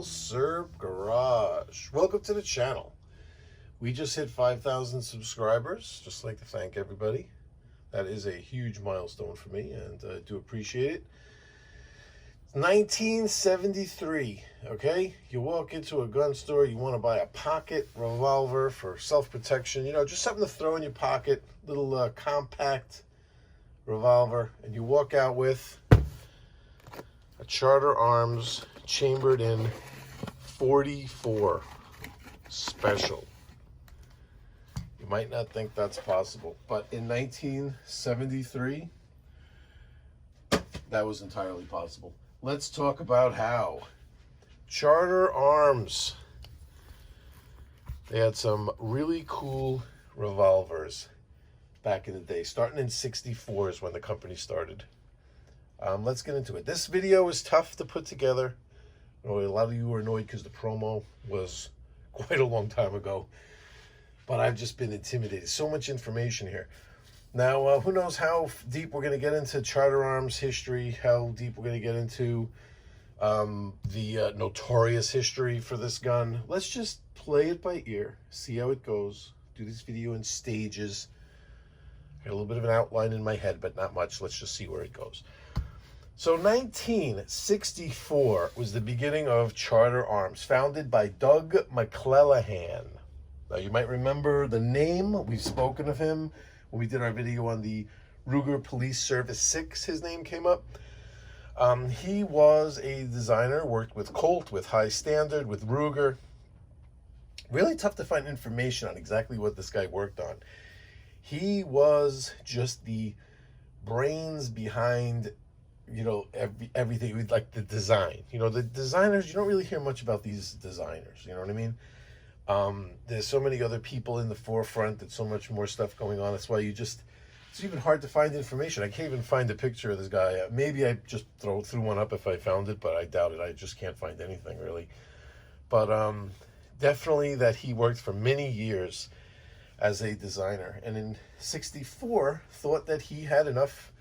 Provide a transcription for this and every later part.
Milsurp Garage. Welcome to the channel. We just hit 5,000 subscribers. Just like to thank everybody. That is a huge milestone for me, and I do appreciate it. 1973, okay? You walk into a gun store, you want to buy a pocket revolver for self-protection, you know, just something to throw in your pocket, little compact revolver, and you walk out with a Charter Arms chambered in 44 special. You might not think that's possible, but in 1973, that was entirely possible. Let's talk about how. Charter Arms. They had some really cool revolvers back in the day. Starting in 64 is when the company started. Let's get into it. This video was tough to put together. A lot of you were annoyed because the promo was quite a long time ago. But I've just been intimidated. So much information here. Now, who knows how deep we're going to get into Charter Arms history, how deep we're going to get into the notorious history for this gun. Let's just play it by ear, see how it goes, do this video in stages. Got a little bit of an outline in my head, but not much. Let's just see where it goes. So 1964 was the beginning of Charter Arms, founded by Doug McClenahan. Now, you might remember the name. We've spoken of him. When we did our video on the Ruger Police Service 6, his name came up. He was a designer, worked with Colt, with High Standard, with Ruger. Really tough to find information on exactly what this guy worked on. He was just the brains behind, you know, everything, like the design. You know, the designers, you don't really hear much about these designers, you know what I mean? There's so many other people in the forefront. There's so much more stuff going on. That's why it's even hard to find information. I can't even find a picture of this guy. Maybe I just threw one up if I found it, but I doubt it. I just can't find anything really. But definitely that he worked for many years as a designer, and in 64 thought that he had enough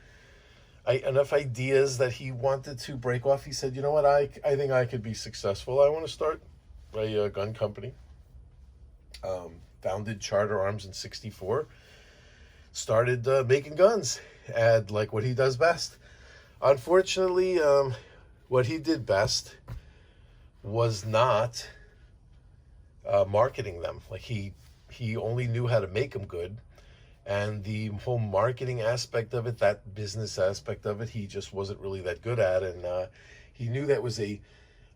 ideas that he wanted to break off. He said, you know what, I think I could be successful. I want to start a gun company. Founded Charter Arms in 64, started making guns, and like what he does best. Unfortunately, what he did best was not marketing them. Like he only knew how to make them good, and the whole marketing aspect of it, that business aspect of it, he just wasn't really that good at, and he knew that was a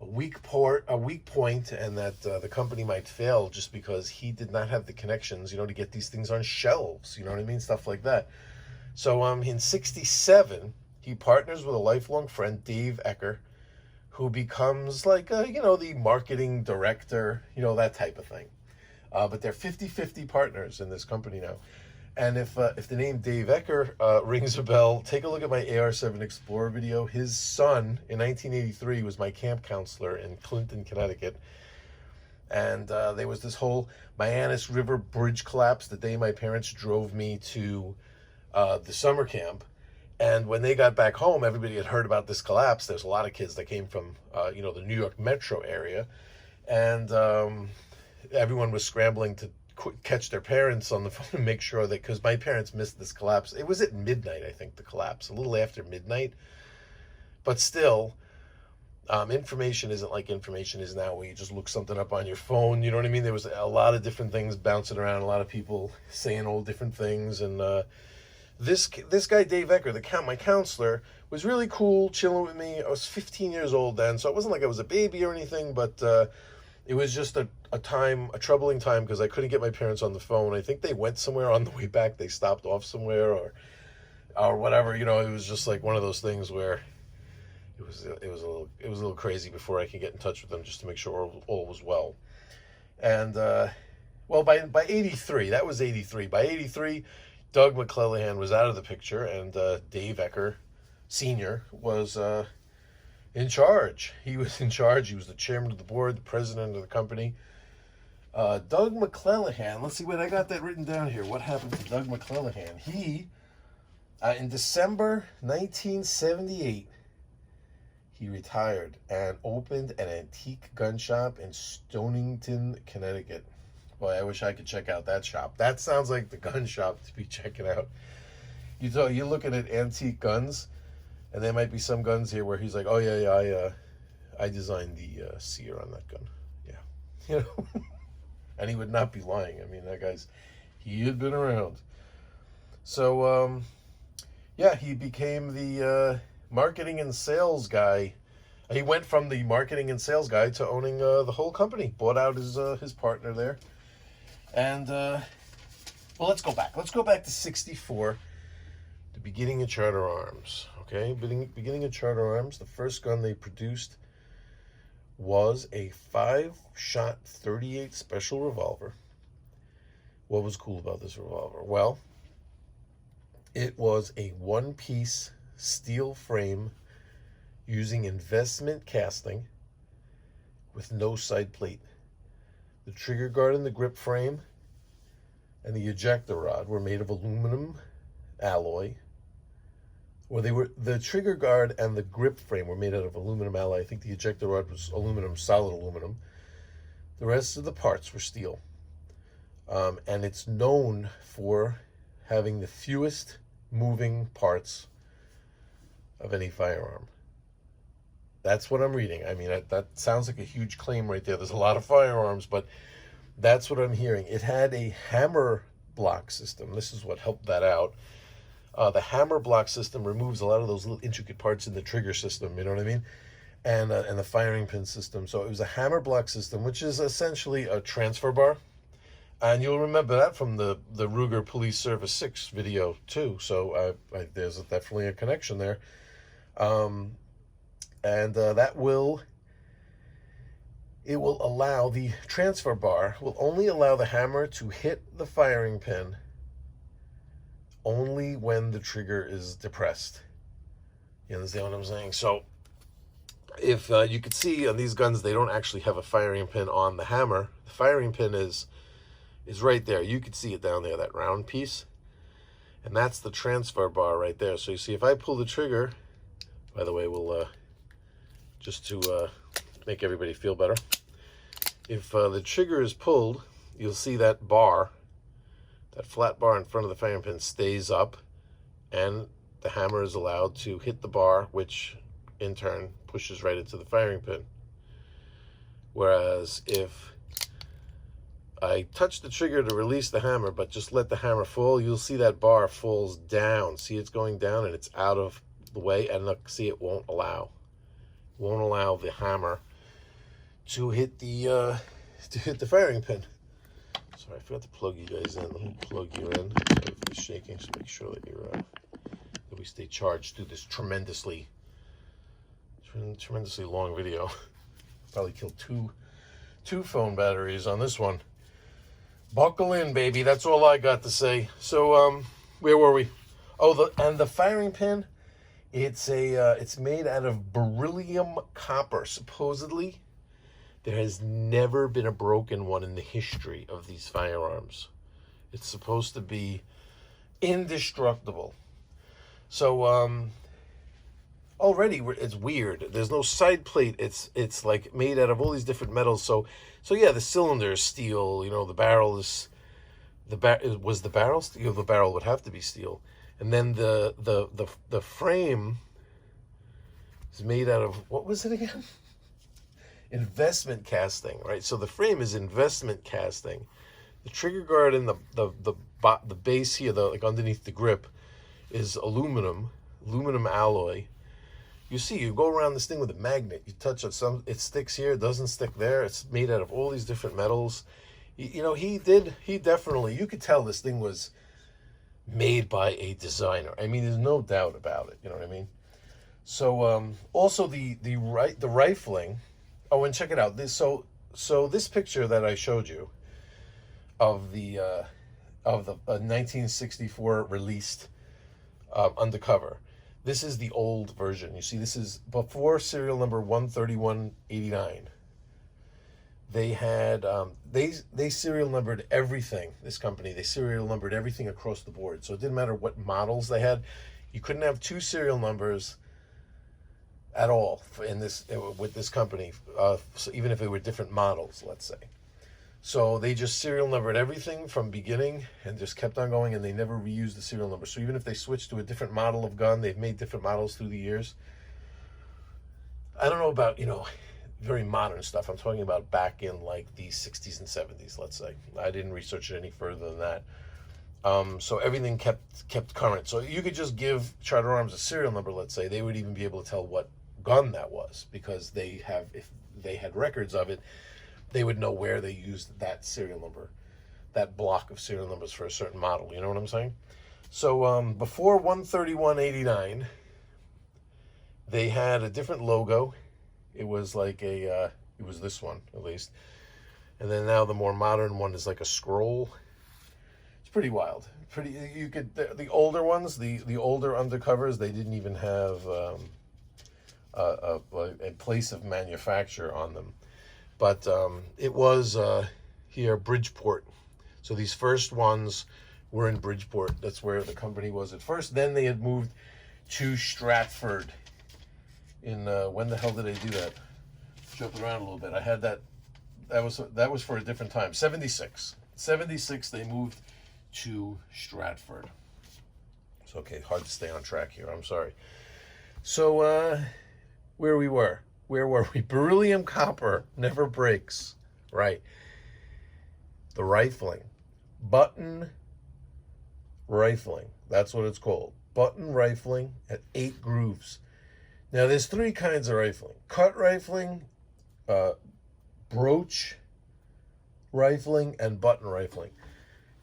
weak point, and that the company might fail just because he did not have the connections, you know, to get these things on shelves, you know what I mean, stuff like that. So in 67, he partners with a lifelong friend, Dave Ecker, who becomes like you know, the marketing director, you know, that type of thing. But they're 50-50 partners in this company now. And if the name Dave Ecker rings a bell, take a look at my AR-7 Explorer video. His son, in 1983, was my camp counselor in Clinton, Connecticut. And there was this whole Mianus River bridge collapse the day my parents drove me to the summer camp. And when they got back home, everybody had heard about this collapse. There's a lot of kids that came from, you know, the New York metro area. And everyone was scrambling to catch their parents on the phone and make sure that, because my parents missed this collapse. It was at midnight, I think, the collapse, a little after midnight. But still, information isn't like information is now, where you just look something up on your phone, you know what I mean? There was a lot of different things bouncing around, a lot of people saying all different things, and this guy, Dave Ecker, my counselor, was really cool, chilling with me. I was 15 years old then, so it wasn't like I was a baby or anything, but it was just a troubling time, because I couldn't get my parents on the phone. I think they went somewhere on the way back. They stopped off somewhere or whatever. You know, it was just like one of those things where it was a little crazy before I could get in touch with them, just to make sure all was well. And well, by 83, that was 83. By 83, Doug McClenahan was out of the picture, and Dave Ecker Sr. was in charge. He was in charge. He was the chairman of the board, the president of the company. Doug McClenahan, let's see, wait, I got that written down here. What happened to Doug McClenahan? He, in December 1978, he retired and opened an antique gun shop in Stonington, Connecticut. Boy, I wish I could check out that shop. That sounds like the gun shop to be checking out. You're looking at antique guns, and there might be some guns here where he's like, oh yeah, I designed the sear on that gun. Yeah, you know, and he would not be lying. I mean, that guy's, he had been around. So yeah, he became the marketing and sales guy. He went from the marketing and sales guy to owning the whole company. Bought out his partner there, and well, let's go back. Let's go back to '64, the beginning of Charter Arms. Okay, beginning of Charter Arms. The first gun they produced was a 5-shot 38 special revolver. What was cool about this revolver? Well, it was a one-piece steel frame using investment casting with no side plate. The trigger guard and the grip frame and the ejector rod were made of aluminum alloy. Well, the trigger guard and the grip frame were made out of aluminum alloy. I think the ejector rod was aluminum, solid aluminum. The rest of the parts were steel. And it's known for having the fewest moving parts of any firearm. That's what I'm reading. I mean, that sounds like a huge claim right there. There's a lot of firearms, but that's what I'm hearing. It had a hammer block system. This is what helped that out. The hammer block system removes a lot of those little intricate parts in the trigger system, you know what I mean? And the firing pin system. So it was a hammer block system, which is essentially a transfer bar. And you'll remember that from the Ruger Police Service 6 video too. So there's definitely a connection there. That will allow, the transfer bar will only allow the hammer to hit the firing pin only when the trigger is depressed. You understand what I'm saying? So if you could see on these guns, they don't actually have a firing pin on the hammer. The firing pin is right there. You could see it down there, that round piece. And that's the transfer bar right there. So you see, if I pull the trigger, by the way, we'll just to make everybody feel better. If the trigger is pulled, you'll see that bar, that flat bar in front of the firing pin stays up, and the hammer is allowed to hit the bar, which in turn pushes right into the firing pin. Whereas if I touch the trigger to release the hammer, but just let the hammer fall, you'll see that bar falls down. See, it's going down and it's out of the way, and look, see, it won't allow the hammer to hit the firing pin. Sorry, I forgot to plug you guys in. Let me plug you in. Sorry for the shaking, so make sure that you're that we stay charged through this tremendously long video. Probably killed two phone batteries on this one. Buckle in, baby. That's all I got to say. So, where were we? Oh, the firing pin. It's made out of beryllium copper. Supposedly, there has never been a broken one in the history of these firearms. It's supposed to be indestructible. So, already it's weird. There's no side plate. It's like made out of all these different metals. So yeah, the cylinder is steel. You know, the barrel is was the barrel steel. The barrel would have to be steel, and then the frame is made out of, what was it again? Investment casting, right? So the frame is investment casting. The trigger guard and the base here, like underneath the grip, is aluminum alloy. You see, you go around this thing with a magnet. You touch it, it sticks here, it doesn't stick there. It's made out of all these different metals. You know, he definitely, you could tell this thing was made by a designer. I mean, there's no doubt about it. You know what I mean? So, also the rifling. Oh, and check it out. So this picture that I showed you of the 1964 released Undercover. This is the old version. You see, this is before serial number 13189. They had they serial numbered everything. This company, they serial numbered everything across the board. So it didn't matter what models they had. You couldn't have two serial numbers at all in this with this company, so even if it were different models, let's say. So they just serial numbered everything from beginning and just kept on going, and they never reused the serial number. So even if they switched to a different model of gun, they've made different models through the years. I don't know about, very modern stuff. I'm talking about back in like the 60s and 70s, let's say. I didn't research it any further than that. So everything kept current. So you could just give Charter Arms a serial number, let's say. They would even be able to tell what gun that was, because if they had records of it, they would know where they used that serial number, that block of serial numbers for a certain model. You know what I'm saying? So before 13189, they had a different logo. It was like it was this one, at least. And then now the more modern one is like a scroll. It's pretty wild. You could, the older ones, the older undercovers, they didn't even have a place of manufacture on them. But it was here, Bridgeport. So these first ones were in Bridgeport. That's where the company was at first. Then they had moved to Stratford. In when the hell did they do that? Jumping around a little bit. I had that. That was for a different time. 76. 76. They moved to Stratford. It's okay. Hard to stay on track here. I'm sorry. So where were we? Beryllium copper never breaks. Right. The rifling. Button rifling. That's what it's called. Button rifling at 8 grooves. Now, there's 3 kinds of rifling. Cut rifling, broach rifling, and button rifling.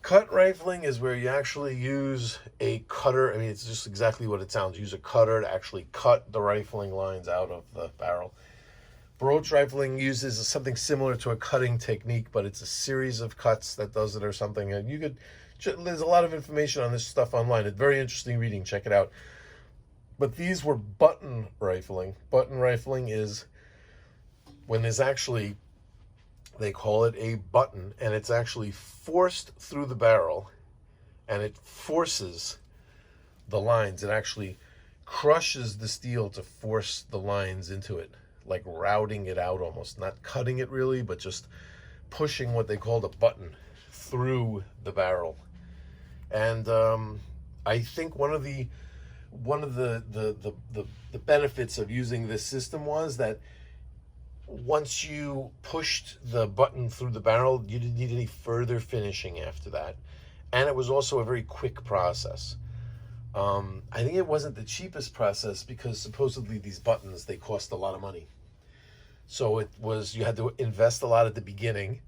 Cut rifling is where you actually use a cutter. I mean, it's just exactly what it sounds. Use a cutter to actually cut the rifling lines out of the barrel. Broach rifling uses something similar to a cutting technique, but it's a series of cuts that does it or something. And there's a lot of information on this stuff online. It's very interesting reading. Check it out. But these were button rifling. Button rifling is when there's actually, they call it a button, and it's actually forced through the barrel, and it forces the lines. It actually crushes the steel to force the lines into it, like routing it out almost. Not cutting it really, but just pushing what they called a button through the barrel. And I think one of the benefits of using this system was that once you pushed the button through the barrel, you didn't need any further finishing after that. And it was also a very quick process. I think it wasn't the cheapest process because supposedly these buttons, they cost a lot of money. So you had to invest a lot at the beginning,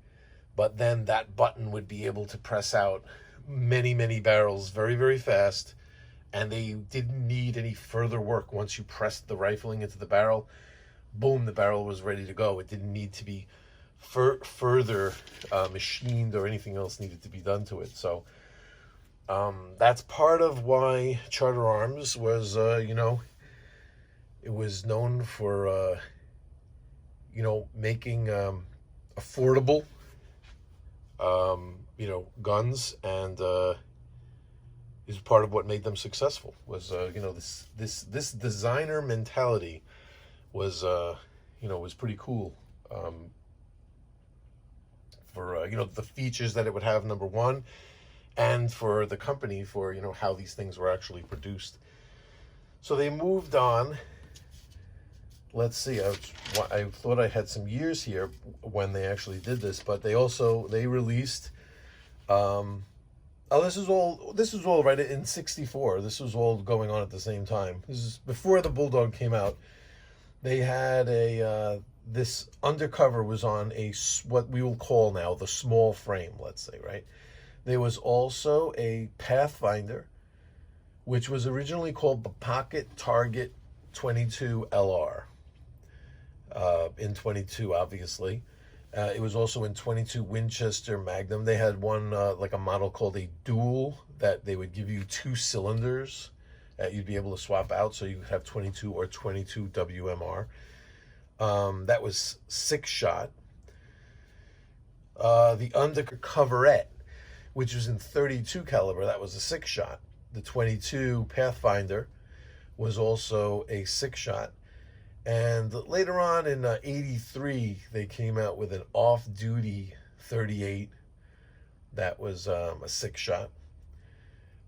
but then that button would be able to press out many, many barrels very, very fast. And they didn't need any further work. Once you pressed the rifling into the barrel, boom, the barrel was ready to go. It didn't need to be further machined or anything else needed to be done to it. So that's part of why Charter Arms was, it was known for, making affordable, guns, and is part of what made them successful. Was this designer mentality was was pretty cool. For the features that it would have, number one, and for the company, for how these things were actually produced. So they moved on. Let's see. I thought I had some years here when they actually did this, but they released. This was all right in '64. This was all going on at the same time. This is before the Bulldog came out. They had this Undercover was on what we will call now the small frame, let's say, right? There was also a Pathfinder, which was originally called the Pocket Target 22 LR. In 22, obviously. It was also in 22 Winchester Magnum. They had one, like a model called a Dual, that they would give you 2 cylinders that you'd be able to swap out, so you could have 22 or 22 WMR. That was 6-shot. The Undercoverette, which was in 32 caliber, that was a 6-shot. The 22 Pathfinder was also a 6-shot. And later on in 83, they came out with an off-duty 38 that was a 6-shot.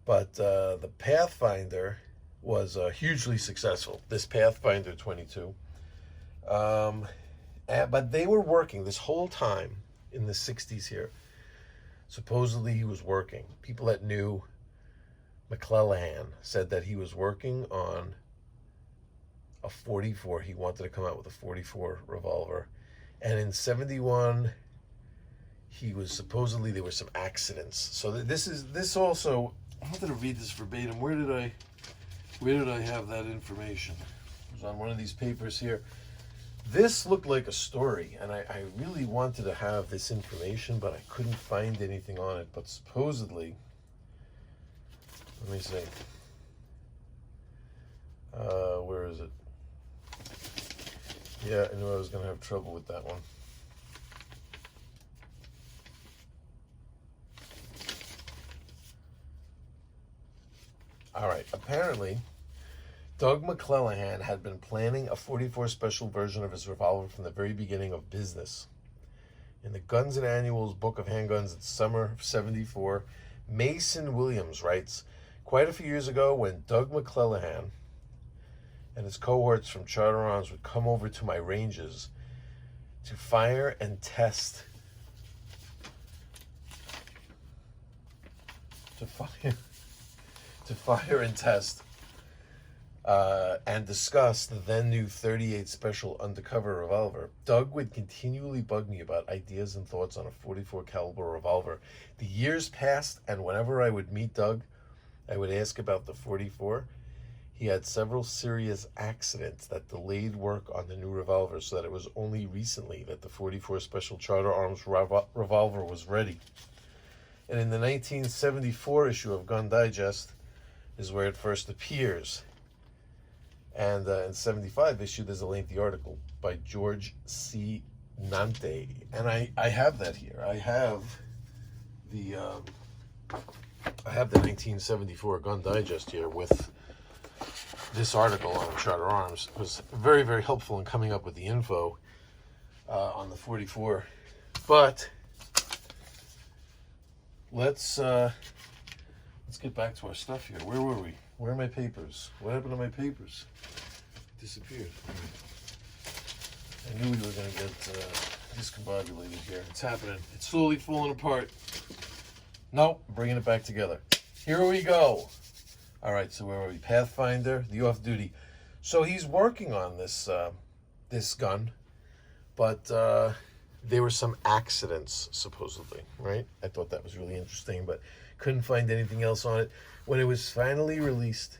But the Pathfinder was hugely successful, this Pathfinder 22. But they were working this whole time in the 60s here. Supposedly he was working. People that knew McClenahan said that he was working on a 44. He wanted to come out with a 44 revolver. And in 71, he was supposedly, there were some accidents. So this also, I wanted to read this verbatim. Where did I have that information? It was on one of these papers here. This looked like a story, and I really wanted to have this information, but I couldn't find anything on it. But supposedly, let me see. Where is it? Yeah, I knew I was going to have trouble with that one. All right, apparently, Doug McClenahan had been planning a 44 special version of his revolver from the very beginning of business. In the Guns and Annuals Book of Handguns in summer of 74, Mason Williams writes, quite a few years ago when Doug McClenahan and his cohorts from Charter Arms would come over to my ranges to fire and test, and discuss the then new 38 Special Undercover revolver. Doug would continually bug me about ideas and thoughts on a 44 caliber revolver. The years passed, and whenever I would meet Doug, I would ask about the 44. He had several serious accidents that delayed work on the new revolver, so that it was only recently that the 44 Special Charter Arms revolver was ready. And in the 1974 issue of Gun Digest is where it first appears. And in 75 issue, there's a lengthy article by George C. Nante. And I have that here. I have the 1974 Gun Digest here with this article on Charter Arms. It was very, very helpful in coming up with the info on the 44. But let's get back to our stuff here. Where were we? Where are my papers? What happened to my papers? Disappeared. I knew we were going to get discombobulated here. It's happening. It's slowly falling apart. Nope, bringing it back together. Here we go. All right, so where are we? Pathfinder, the off-duty. So he's working on this this gun, but there were some accidents, supposedly, right? I thought that was really interesting, but couldn't find anything else on it. When it was finally released,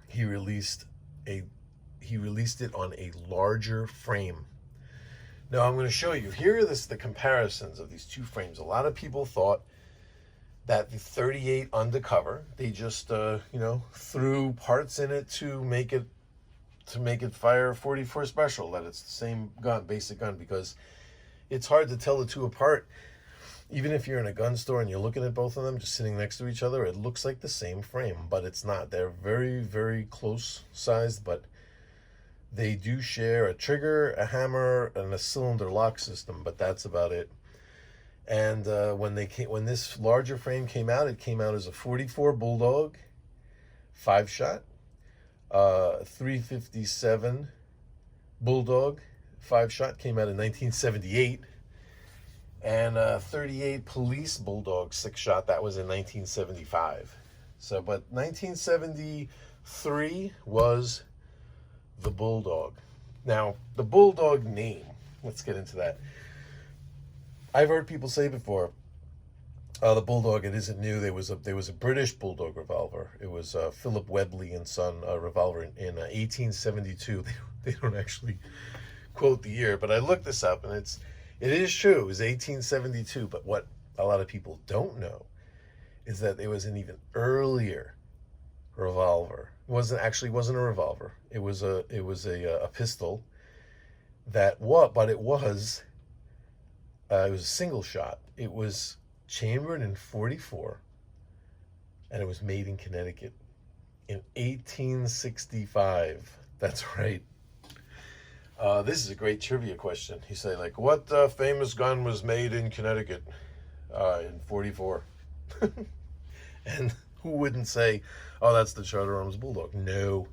he released it on a larger frame. Now I'm going to show you. Here are the comparisons of these two frames. A lot of people thought that the 38 Undercover, they just threw parts in it to make it fire 44 Special, that it's the same gun, basic gun, because it's hard to tell the two apart. Even if you're in a gun store and you're looking at both of them just sitting next to each other, it looks like the same frame, but it's not. They're very, very close sized, but they do share a trigger, a hammer, and a cylinder lock system, but that's about it. And when this larger frame came out, it came out as a 44 Bulldog, 5-shot, 357 Bulldog, 5-shot, came out in 1978. And 38 Police Bulldog 6-shot, that was in 1975. So, but 1973 was the Bulldog. Now, the Bulldog name, let's get into that. I've heard people say before, the Bulldog, it isn't new. There was a British Bulldog revolver. It was Philip Webley and Son revolver in 1872. They don't actually quote the year, but I looked this up, and it is true. It was 1872, but what a lot of people don't know is that it was an even earlier revolver. It wasn't a revolver. It was a pistol it was a single shot. It was chambered in 44, and it was made in Connecticut in 1865. That's right. This is a great trivia question. You say, like, what famous gun was made in Connecticut in 44? And who wouldn't say, oh, that's the Charter Arms Bulldog? No.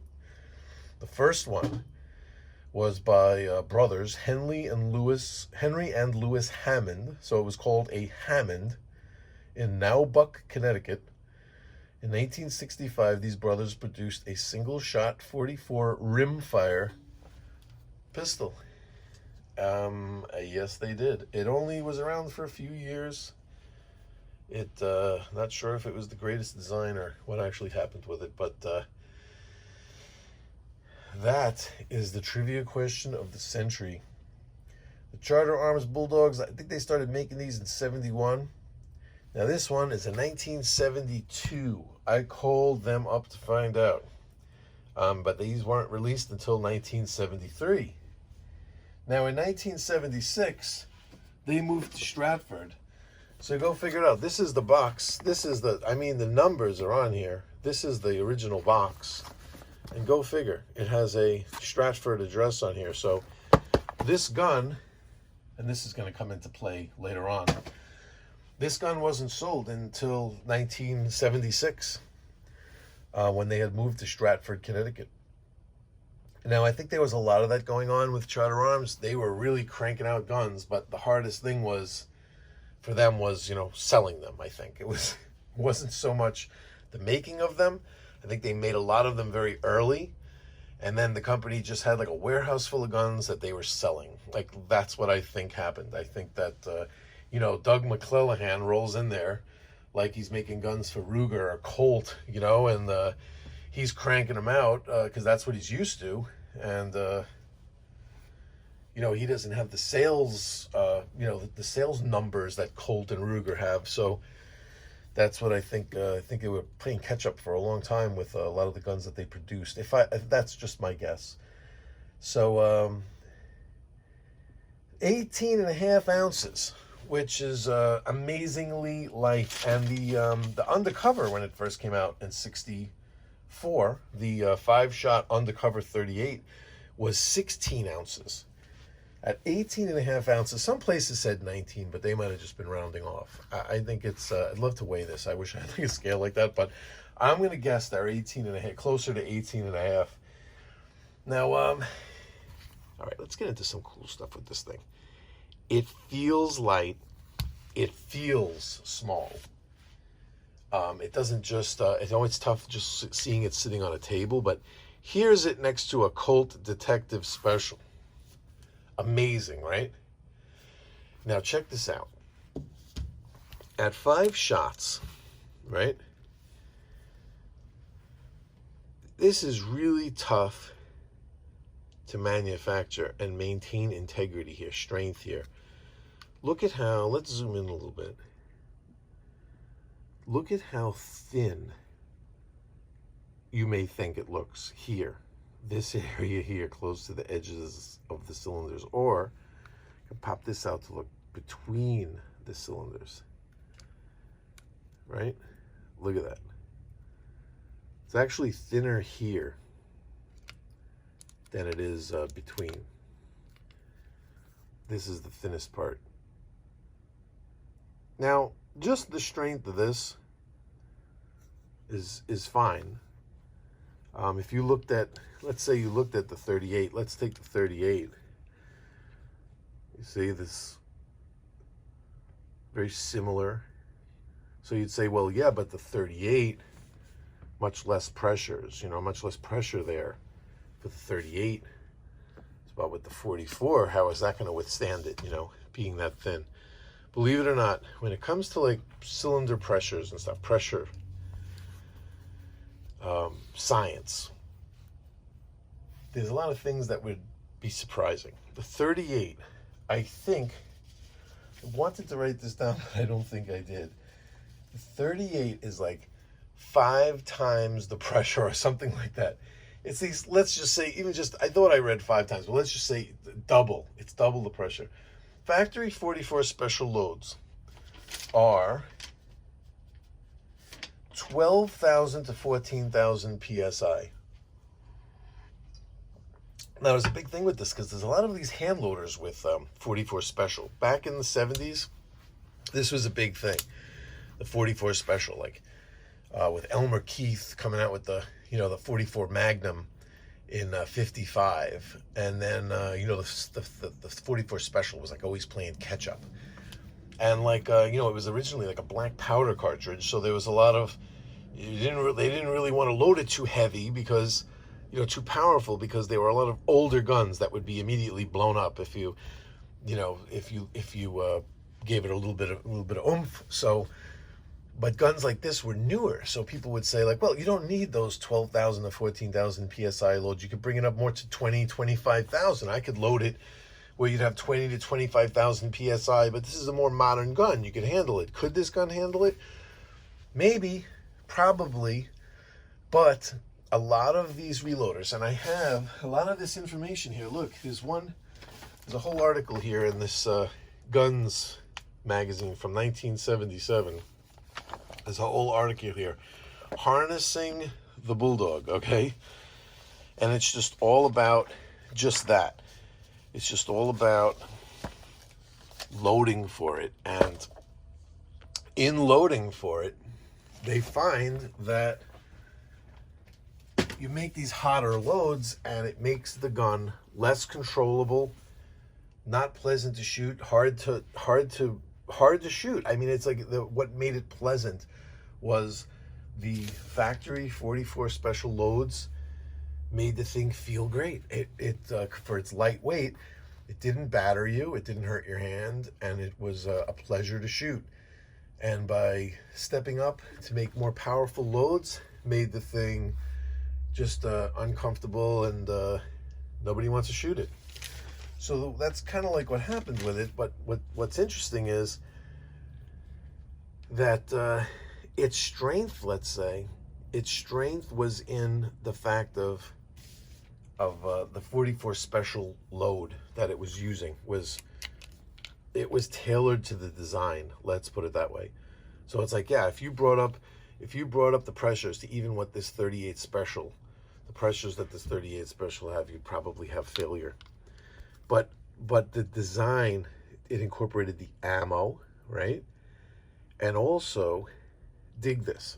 The first one was by brothers Henry and Lewis Hammond. So it was called a Hammond in Nowbuck, Connecticut. In 1865, these brothers produced a single-shot 44 rimfire pistol. Yes, they did. It only was around for a few years. Not sure if it was the greatest design or what actually happened with it, but that is the trivia question of the century. The Charter Arms Bulldogs, I think they started making these in 71. Now this one is a 1972. I called them up to find out. But these weren't released until 1973. Now in 1976, they moved to Stratford. So go figure it out. This is the box. This is the numbers are on here. This is the original box. And go figure, it has a Stratford address on here. So this gun, and this is going to come into play later on, this gun wasn't sold until 1976 when they had moved to Stratford, Connecticut. Now, I think there was a lot of that going on with Charter Arms. They were really cranking out guns, but the hardest thing for them was, selling them, I think. It wasn't so much the making of them. I think they made a lot of them very early, and then the company just had like a warehouse full of guns that they were selling. Like, that's what I think happened. I think that, Doug McClenahan rolls in there like he's making guns for Ruger or Colt, and he's cranking them out because that's what he's used to. And, he doesn't have the sales, the sales numbers that Colt and Ruger have. So that's what I think. I think they were playing catch up for a long time with a lot of the guns that they produced. If that's just my guess. So 18.5 ounces, which is amazingly light. And the Undercover, when it first came out in '64, the 5-shot Undercover 38 was 16 ounces. At 18.5 ounces, some places said 19, but they might have just been rounding off. I think it's, I'd love to weigh this. I wish I had a scale like that, but I'm going to guess they're 18.5, closer to 18.5. Now, all right, let's get into some cool stuff with this thing. It feels light. It feels small. It doesn't just, it's tough just seeing it sitting on a table, but here's it next to a Colt Detective Special. Amazing, right? Now check this out. At 5 shots, right? This is really tough to manufacture and maintain integrity here, strength here. Look at how, let's zoom in a little bit. Look at how thin you may think it looks here. This area here close to the edges of the cylinders, or you can pop this out to look between the cylinders, right? Look at that. It's actually thinner here than it is between. This is the thinnest part. Now, just the strength of this is fine. If you looked at, let's say you looked at the 38, let's take the 38. You see this very similar. So you'd say, well, yeah, but the 38, much less pressures, much less pressure there for the 38. It's about with the 44, how is that going to withstand it, being that thin? Believe it or not, when it comes to like cylinder pressures and stuff, pressure, science, there's a lot of things that would be surprising. The 38, I think, I wanted to write this down, but I don't think I did. The 38 is like 5 times the pressure or something like that. It's these, let's just say, I thought I read 5 times, but let's just say double. It's double the pressure. Factory 44 special loads are 12,000 to 14,000 psi. Now, there's a big thing with this because there's a lot of these hand loaders with 44 Special. Back in the 70s, this was a big thing. The 44 Special, like with Elmer Keith coming out with the 44 Magnum in 55, and then the 44 Special was like always playing catch up, and like it was originally like a black powder cartridge, so there was a lot of they didn't really want to load it too heavy because too powerful, because there were a lot of older guns that would be immediately blown up if you gave it a little bit of oomph. So, but guns like this were newer, so people would say like, well, you don't need those 12,000 to 14,000 psi loads. You could bring it up more to 20, 25,000. I could load it where you'd have 20 to 25,000 psi, but this is a more modern gun. You could handle it. Could this gun handle it? Maybe, probably, but a lot of these reloaders, and I have a lot of this information here. Look, there's a whole article here in this Guns magazine from 1977. There's a whole article here, Harnessing the Bulldog, okay? And it's just all about just that. It's just all about loading for it. And in loading for it, they find that you make these hotter loads and it makes the gun less controllable, not pleasant to shoot, hard to shoot. I mean, it's like what made it pleasant was the factory 44 Special loads made the thing feel great. It for its lightweight, it didn't batter you, it didn't hurt your hand, and it was a pleasure to shoot. And by stepping up to make more powerful loads, made the thing just uncomfortable, and nobody wants to shoot it. So that's kind of like what happened with it. But what's interesting is that its strength, let's say, its strength was in the fact of the 44 Special load that it was using. It was tailored to the design, let's put it that way. So it's like, yeah, if you brought up the pressures to even what this 38 Special, the pressures that this 38 Special have, you'd probably have failure. But the design, it incorporated the ammo, right? And also, dig this.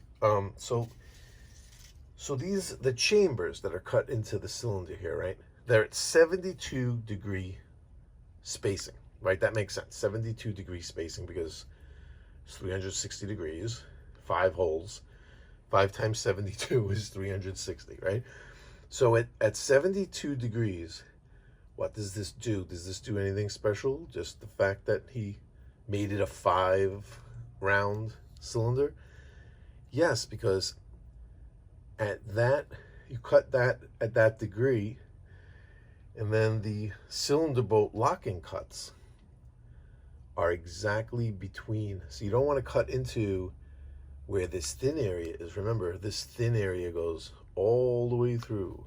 So the chambers that are cut into the cylinder here, right? They're at 72 degree spacing, right? That makes sense. 72 degree spacing because it's 360 degrees, 5 holes. 5 times 72 is 360, right? So at 72 degrees, what does this do? Does this do anything special? Just the fact that he made it a 5-round cylinder? Yes, because at that, you cut that at that degree, and then the cylinder bolt locking cuts are exactly between. So you don't want to cut into where this thin area is. Remember, this thin area goes all the way through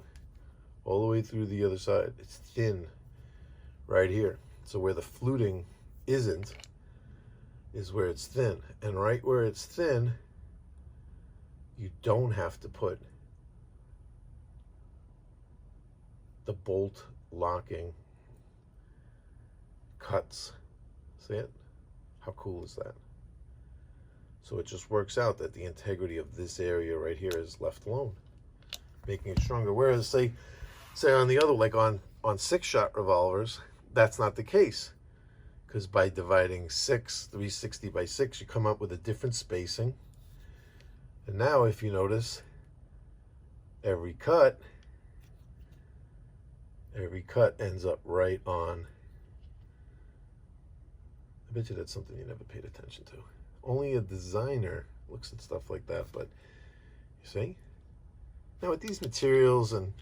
the other side. It's thin right here. So where the fluting isn't is where it's thin. And right where it's thin, you don't have to put the bolt locking cuts. See it? How cool is that? So it just works out that the integrity of this area right here is left alone, making it stronger. Whereas say on the other, like on 6-shot revolvers, that's not the case. Because by dividing 360 by 6, you come up with a different spacing. And now if you notice, every cut ends up right on. I bet you that's something you never paid attention to. Only a designer looks at stuff like that, but you see? Now with these materials and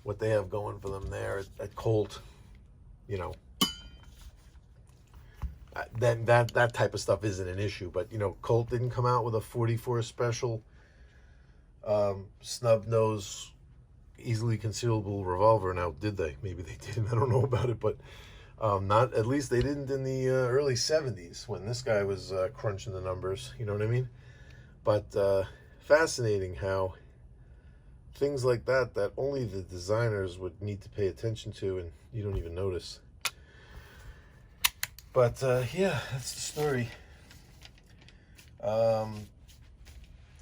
what they have going for them there at Colt, you know, that type of stuff isn't an issue. But, you know, Colt didn't come out with a 44 Special snub nose, easily concealable revolver. Now, did they? Maybe they didn't. I don't know about it, but not, at least they didn't in the early 70s when this guy was crunching the numbers. You know what I mean? But fascinating how things like that, that only the designers would need to pay attention to, and you don't even notice. But yeah, that's the story.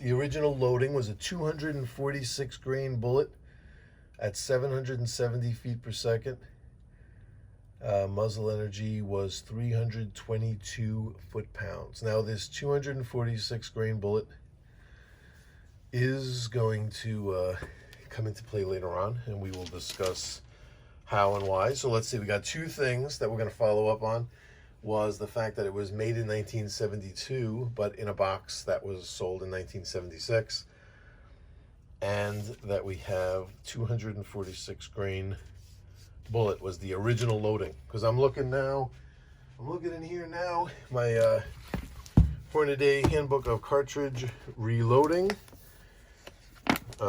The original loading was a 246 grain bullet at 770 feet per second. Muzzle energy was 322 foot-pounds. Now, this 246 grain bullet is going to come into play later on, and we will discuss how and why. So let's see, we got two things that we're going to follow up on. Was the fact that it was made in 1972, but in a box that was sold in 1976, and that we have 246 grain bullet was the original loading. Because I'm looking in here now, my Hornady Handbook of Cartridge Reloading.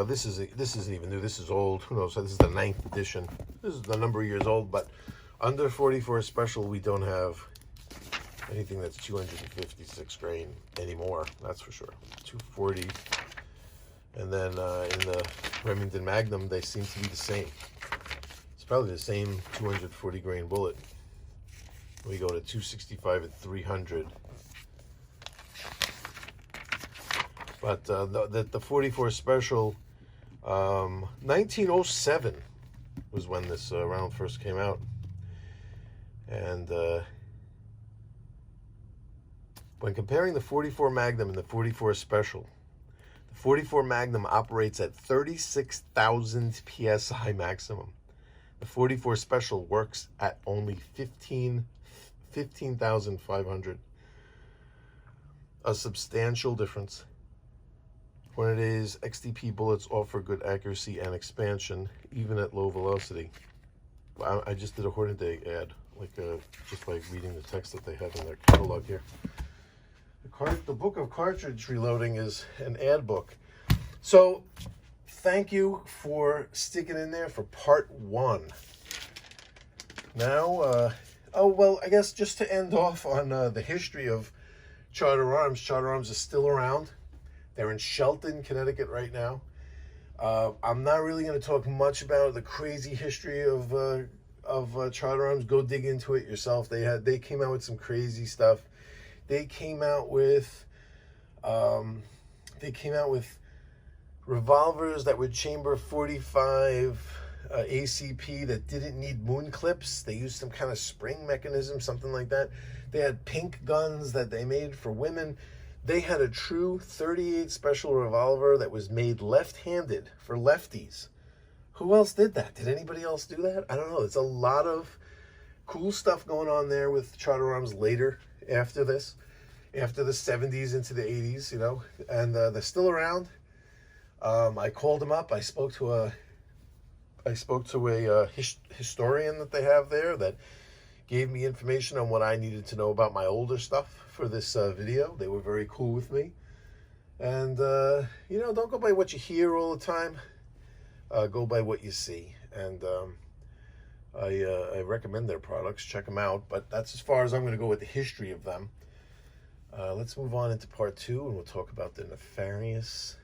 This isn't even new. This is old. Who knows? This is the 9th edition. This is a number of years old, but under 44 special, we don't have anything that's 256 grain anymore. That's for sure. 240, and then in the Remington Magnum, they seem to be the same. It's probably the same 240 grain bullet. We go to 265 and 300. But the 44 special, 1907 was when this round first came out. And when comparing the 44 Magnum and the 44 Special, the 44 Magnum operates at 36,000 PSI maximum. The 44 Special works at only 15,500. A substantial difference. Hornady's XTP bullets offer good accuracy and expansion, even at low velocity. I just did a Hornady ad, just by reading the text that they have in their catalog here. The Book of Cartridge Reloading is an ad book. So, thank you for sticking in there for part 1. Now, I guess just to end off on the history of Charter Arms. Charter Arms is still around. They're in Shelton, Connecticut right now. I'm not really going to talk much about the crazy history of Charter Arms. Go dig into it yourself. They came out with some crazy stuff. They came out with revolvers that would chamber 45 ACP that didn't need moon clips. They used some kind of spring mechanism, something like that. They had pink guns that they made for women. They had a true 38 special revolver that was made left-handed for lefties. Who else did that? Did anybody else do that? I don't know. It's a lot of cool stuff going on there with Charter Arms later after this, after the 70s into the 80s, and they're still around. I called them up. I spoke to a historian that they have there that gave me information on what I needed to know about my older stuff for this video. They were very cool with me. And, don't go by what you hear all the time. Go by what you see. And I recommend their products. Check them out. But that's as far as I'm going to go with the history of them. Let's move on into part 2, and we'll talk about the nefarious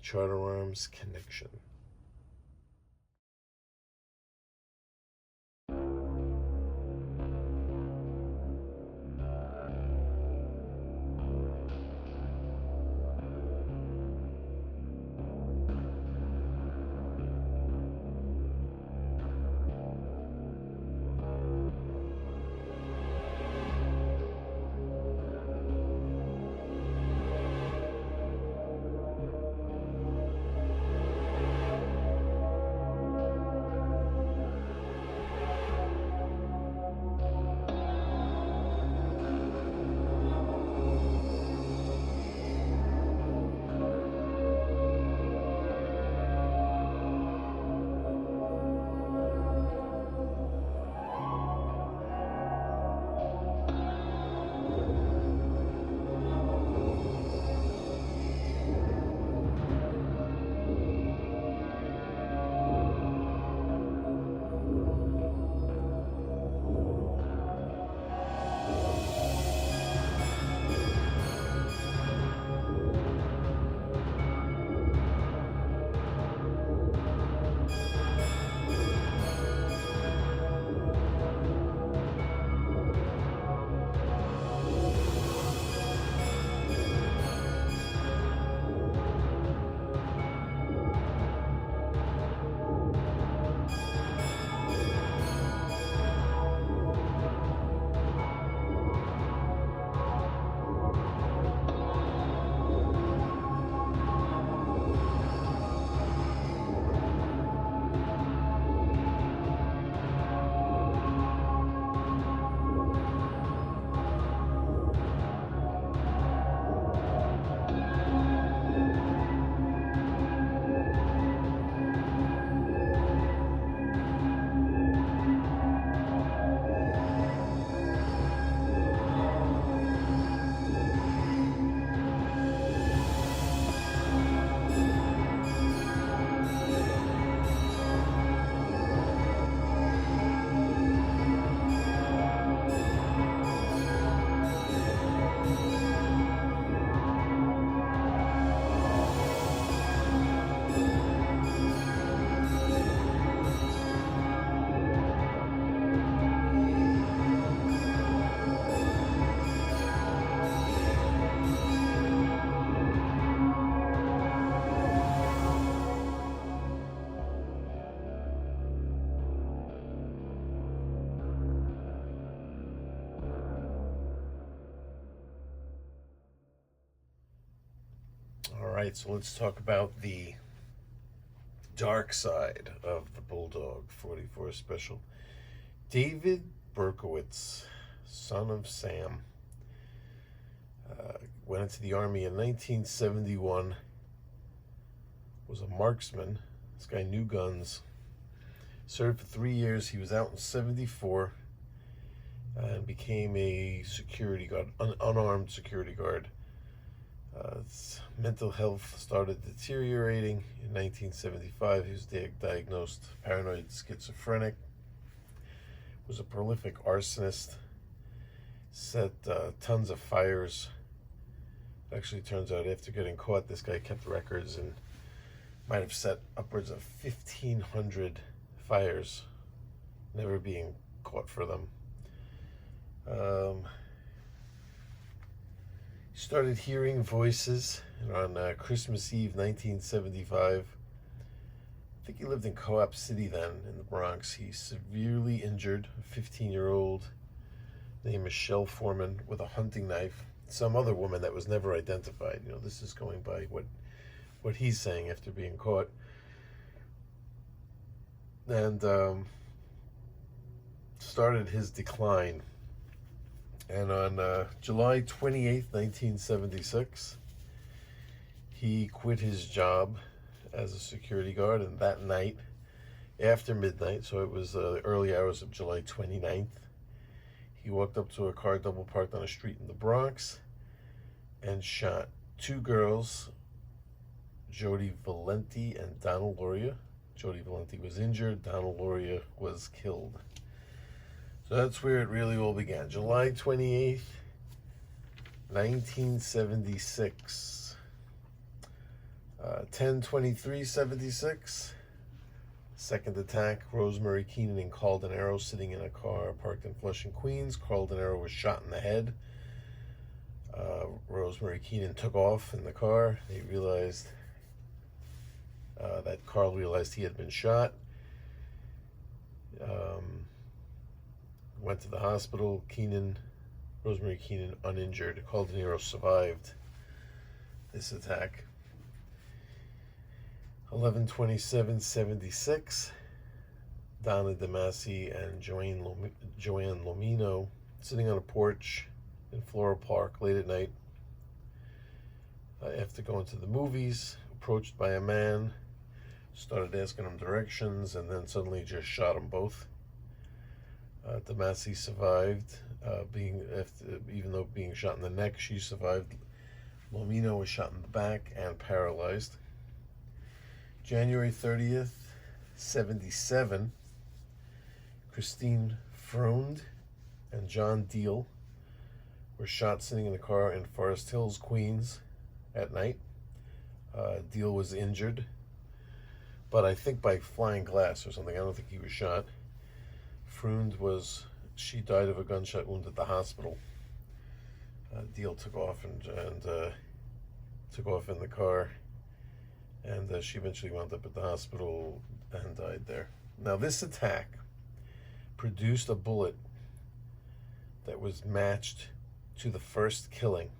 Charter Arms connection. right, so let's talk about the dark side of the Bulldog 44 Special. David Berkowitz, son of Sam, went into the Army in 1971, was a marksman. This guy knew guns. Served for 3 years. He was out in 74 and became a security guard, unarmed security guard. His mental health started deteriorating in 1975. He was diagnosed paranoid schizophrenic. Was a prolific arsonist. Set tons of fires. Actually, turns out after getting caught, this guy kept records and might have set upwards of 1,500 fires, never being caught for them. Started hearing voices on Christmas Eve 1975. I think he lived in Co-op City then, in the Bronx. He's severely injured, a 15-year-old named Michelle Foreman with a hunting knife. Some other woman that was never identified. You know, this is going by what he's saying after being caught. And started his decline. And on July 28th, 1976, he quit his job as a security guard. And that night, after midnight, so it was the early hours of July 29th, he walked up to a car double parked on a street in the Bronx and shot two girls, Jody Valenti and Donald Loria. Jody Valenti was injured. Donald Loria was killed. So that's where it really all began. July 28th, 1976. 10/23/76. Second attack, Rosemary Keenan and Carl Denaro sitting in a car parked in Flushing, Queens. Carl Denaro was shot in the head. Rosemary Keenan took off in the car. They realized that Carl realized he had been shot. Went to the hospital. Rosemary Keenan uninjured. Carl Denaro survived this attack. 11/27/76. Donna DeMasi and Joanne Lomino sitting on a porch in Floral Park late at night after going to the movies, approached by a man, started asking them directions, and then suddenly just shot them both. DeMasi survived, even though being shot in the neck, she survived. Lomino was shot in the back and paralyzed. January 30th, 77, Christine Freund and John Deal were shot sitting in a car in Forest Hills, Queens at night. Deal was injured, but I think by flying glass or something. I don't think he was shot. Freund she died of a gunshot wound at the hospital. Deal took off and took off in the car, and she eventually wound up at the hospital and died there. Now, this attack produced a bullet that was matched to the first killing.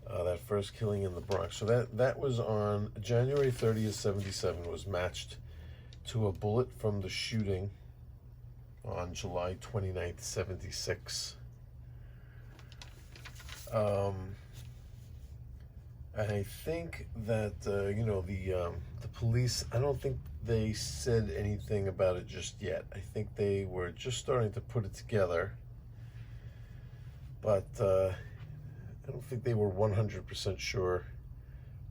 That first killing in the Bronx. So that was on January 30th, 77, was matched to a bullet from the shooting on July 29th, 76. I think that, the police, I don't think they said anything about it just yet. I think they were just starting to put it together. But I don't think they were 100% sure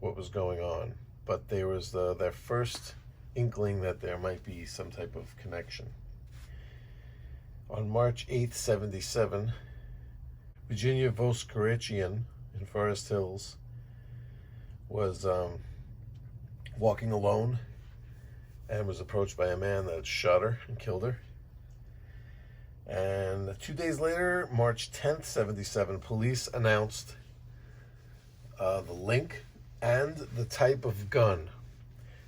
what was going on. But there was their first inkling that there might be some type of connection. On March 8th, 77, Virginia Voskerichian in Forest Hills was walking alone and was approached by a man that shot her and killed her. And 2 days later, March 10th, 77, police announced the link and the type of gun.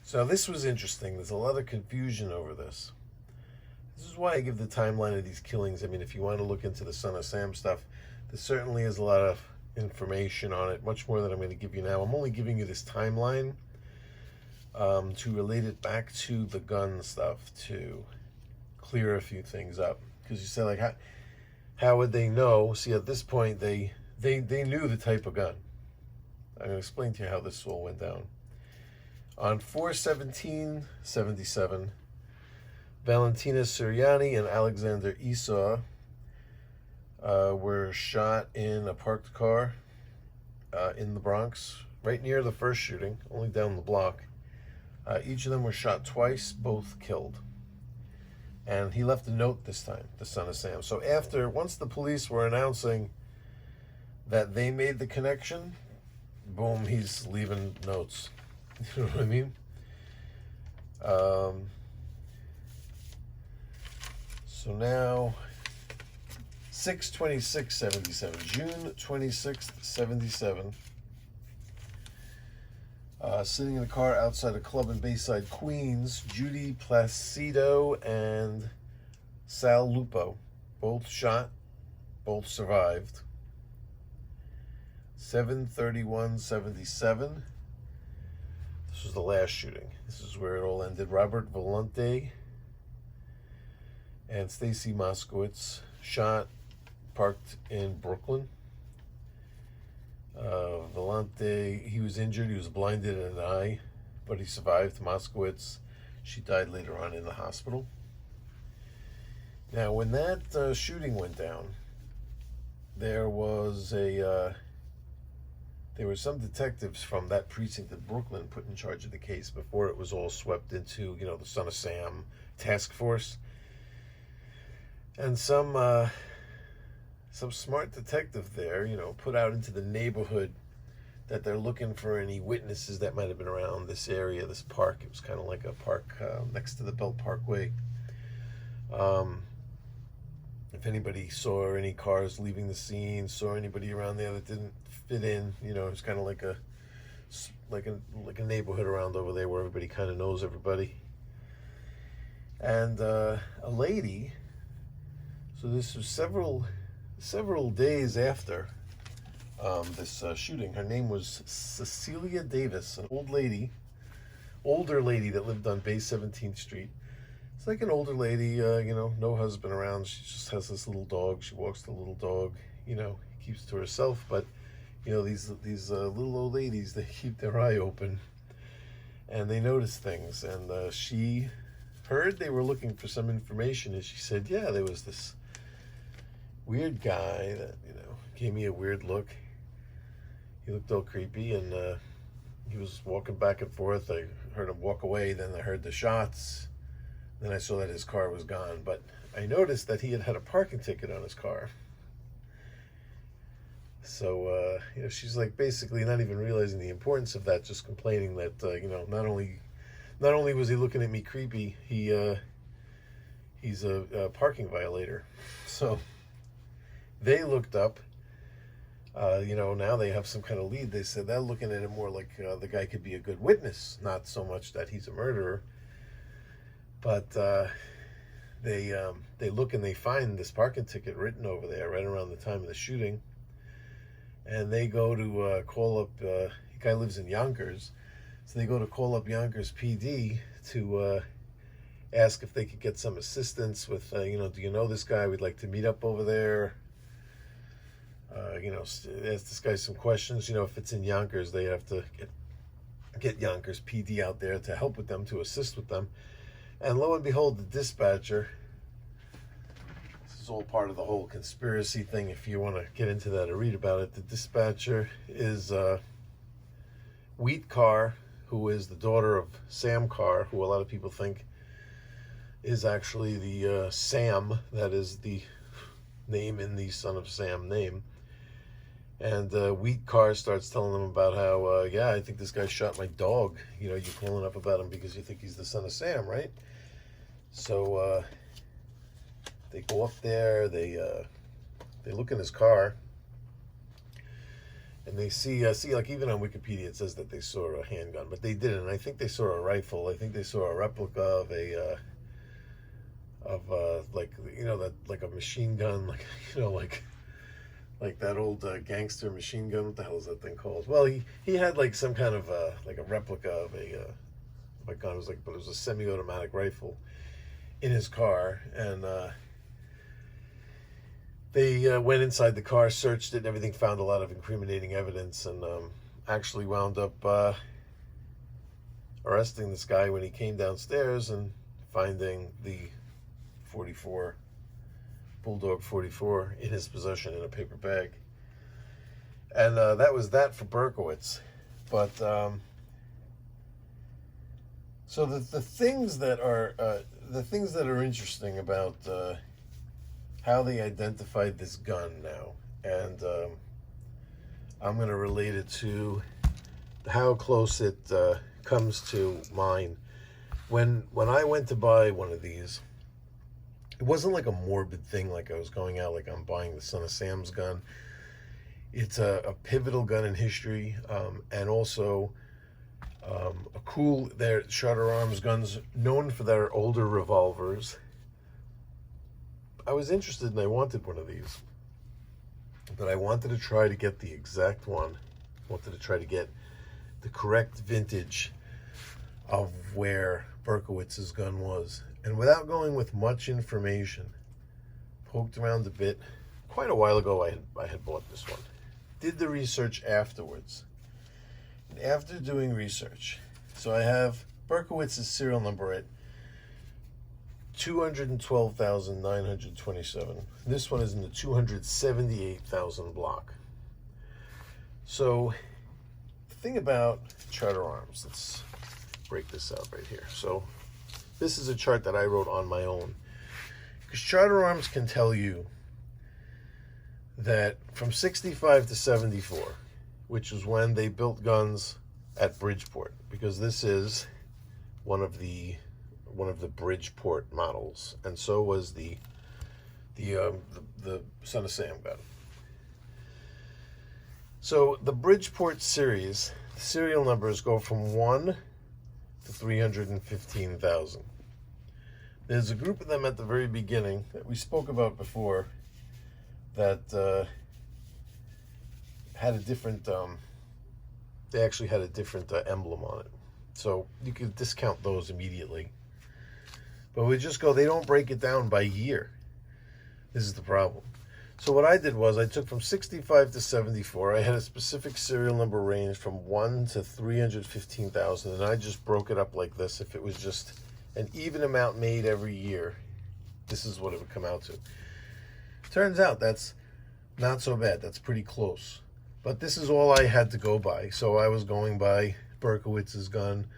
So this was interesting. There's a lot of confusion over this. This is why I give the timeline of these killings. I mean, if you want to look into the Son of Sam stuff, there certainly is a lot of information on it, much more than I'm going to give you now. I'm only giving you this timeline to relate it back to the gun stuff, to clear a few things up. Because you say, like, how would they know? See, at this point, they knew the type of gun. I'm going to explain to you how this all went down. On 4/17/77, Valentina Suriani and Alexander Esau were shot in a parked car in the Bronx, right near the first shooting, only down the block. Each of them were shot twice, both killed. And he left a note this time, the son of Sam. So once the police were announcing that they made the connection, boom, he's leaving notes. You know what I mean? So now, 6/26/77, June 26th, 77. Sitting in a car outside a club in Bayside, Queens, Judy Placido and Sal Lupo, both shot, both survived. 7/31/77. This was the last shooting. This is where it all ended. Robert Volante and Stacy Moskowitz shot, parked in Brooklyn. Volante, he was injured. He was blinded in an eye, but he survived. Moskowitz, she died later on in the hospital. Now, when that shooting went down, there were some detectives from that precinct in Brooklyn put in charge of the case before it was all swept into, the Son of Sam task force. And some smart detective there, put out into the neighborhood that they're looking for any witnesses that might have been around this area, this park. It was kind of like a park next to the Belt Parkway. If anybody saw any cars leaving the scene, saw anybody around there that didn't fit in, it was kind of like a neighborhood around over there where everybody kind of knows everybody. And a lady, so this was several days after this shooting. Her name was Cecilia Davis, an older lady that lived on Bay 17th Street. It's like an older lady, no husband around. She just has this little dog. She walks the little dog, keeps to herself. But, these little old ladies, they keep their eye open and they notice things. And she heard they were looking for some information, and she said, yeah, there was this weird guy that, gave me a weird look. He looked all creepy, and he was walking back and forth. I heard him walk away, then I heard the shots. Then I saw that his car was gone, but I noticed that he had a parking ticket on his car. So, she's like basically not even realizing the importance of that, just complaining that, not only was he looking at me creepy, he's a parking violator. So they looked up, now they have some kind of lead. They said they're looking at it more like the guy could be a good witness, not so much that he's a murderer. But they look and they find this parking ticket written over there right around the time of the shooting. And they go to call up, the guy lives in Yonkers, so they go to call up Yonkers PD to ask if they could get some assistance with, do you know this guy? We'd like to meet up over there. Ask this guy some questions. If it's in Yonkers, they have to get Yonkers PD out there to help with them, to assist with them. And lo and behold, the dispatcher, this is all part of the whole conspiracy thing, if you want to get into that or read about it, the dispatcher is Wheat Carr, who is the daughter of Sam Carr, who a lot of people think is actually the Sam, that is the name in the Son of Sam name. And Wheat Carr starts telling them about how, I think this guy shot my dog. You're calling up about him because you think he's the Son of Sam, right? So they go up there, they look in his car, and they see like even on Wikipedia it says that they saw a handgun, but they didn't. I think they saw a rifle. I think they saw a replica of like a machine gun, like like that old gangster machine gun. What the hell is that thing called? Well, he had like some kind of like a replica of a gun. It was like, but it was a semi-automatic rifle in his car, and they went inside the car, searched it, and everything, found a lot of incriminating evidence, and actually wound up arresting this guy when he came downstairs and finding the 44 Bulldog 44 in his possession in a paper bag. And that was that for Berkowitz. But so the things that are interesting about how they identified this gun now, and I'm going to relate it to how close it comes to mine. When I went to buy one of these, it wasn't like a morbid thing, like I was going out like I'm buying the Son of Sam's gun. It's a pivotal gun in history, and also a cool, their Charter Arms guns, known for their older revolvers. I was interested and I wanted one of these, but I wanted to try to get the exact one. I wanted to try to get the correct vintage of where Berkowitz's gun was. And without going with much information, poked around a bit. Quite a while ago I had bought this one. Did the research afterwards. And after doing research, so I have Berkowitz's serial number at 212,927. This one is in the 278,000 block. So the thing about Charter Arms, let's break this out right here. So this is a chart that I wrote on my own, because Charter Arms can tell you that from 65 to 74, which was when they built guns at Bridgeport, because this is one of the Bridgeport models, and so was the Son of Sam gun. So the Bridgeport series, the serial numbers go from 1 to 315,000. There's a group of them at the very beginning that we spoke about before that had a different, they actually had a different emblem on it. So you could discount those immediately. But we just go, they don't break it down by year. This is the problem. So what I did was I took from 65 to 74. I had a specific serial number range from 1 to 315,000, and I just broke it up like this. If it was just an even amount made every year, this is what it would come out to. Turns out that's not so bad. That's pretty close. But this is all I had to go by. So I was going by Berkowitz's gun,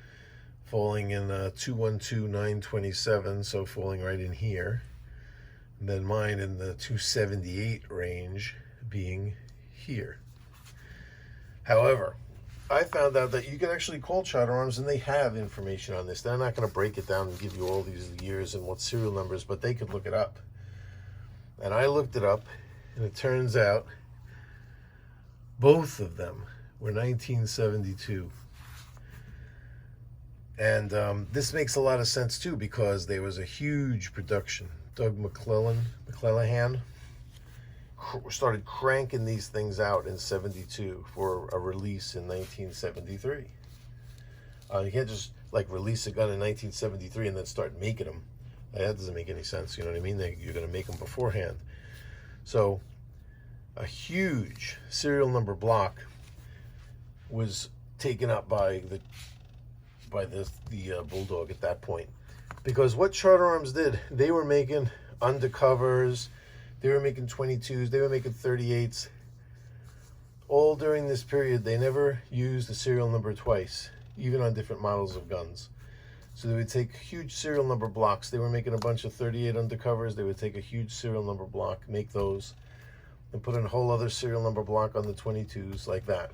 falling in 212,927, so falling right in here. And then mine in the 278 range, being here. However, I found out that you can actually call Charter Arms, and they have information on this. They're not going to break it down and give you all these years and what serial numbers, but they could look it up. And I looked it up, and it turns out both of them were 1972. And this makes a lot of sense too, because there was a huge production. Doug McClenahan started cranking these things out in 72 for a release in 1973. You can't just like release a gun in 1973 and then start making them. That doesn't make any sense. You know what I mean? You're going to make them beforehand. So a huge serial number block was taken up by the Bulldog at that point. Because what Charter Arms did, they were making undercovers, they were making 22s, they were making 38s. All during this period, they never used the serial number twice, even on different models of guns. So they would take huge serial number blocks. They were making a bunch of 38 undercovers. They would take a huge serial number block, make those, and put in a whole other serial number block on the 22s like that.